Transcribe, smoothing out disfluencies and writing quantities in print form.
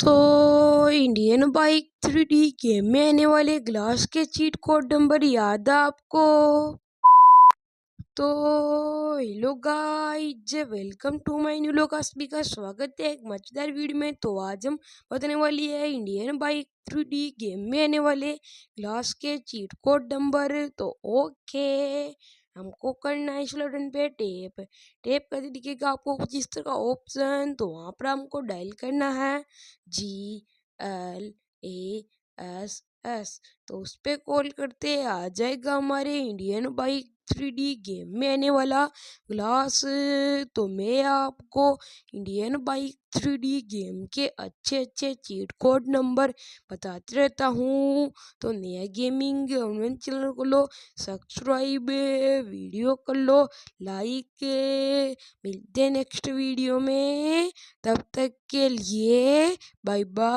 तो Indian bike 3D game में आने वाले ग्लास के चीट कोड नंबर याद है आपको? तो hello guys, welcome to my new लोकास्पी का स्वागत है एक मजेदार वीडियो में। तो आज हम बताने वाली है इंडियन बाइक 3D गेम में आने वाले ग्लास के चीट कोड नंबर। तो ओके, हमको करना है इस बटन पे टैप। टैप करके दिखेगा आपको कुछ इस तरह का ऑप्शन, तो वहाँ पर हमको डायल करना है GLASS। तो उस पर कॉल करते आ जाएगा हमारे इंडियन बाइक 3D गेम में आने वाला ग्लास। तो मैं आपको इंडियन बाइक 3D गेम के अच्छे अच्छे चीट कोड नंबर बताते रहता हूँ। तो नया गेमिंग चैनल को लो सब्सक्राइब, वीडियो कर लो लाइक। मिलते हैं नेक्स्ट वीडियो में, तब तक के लिए बाय बाय।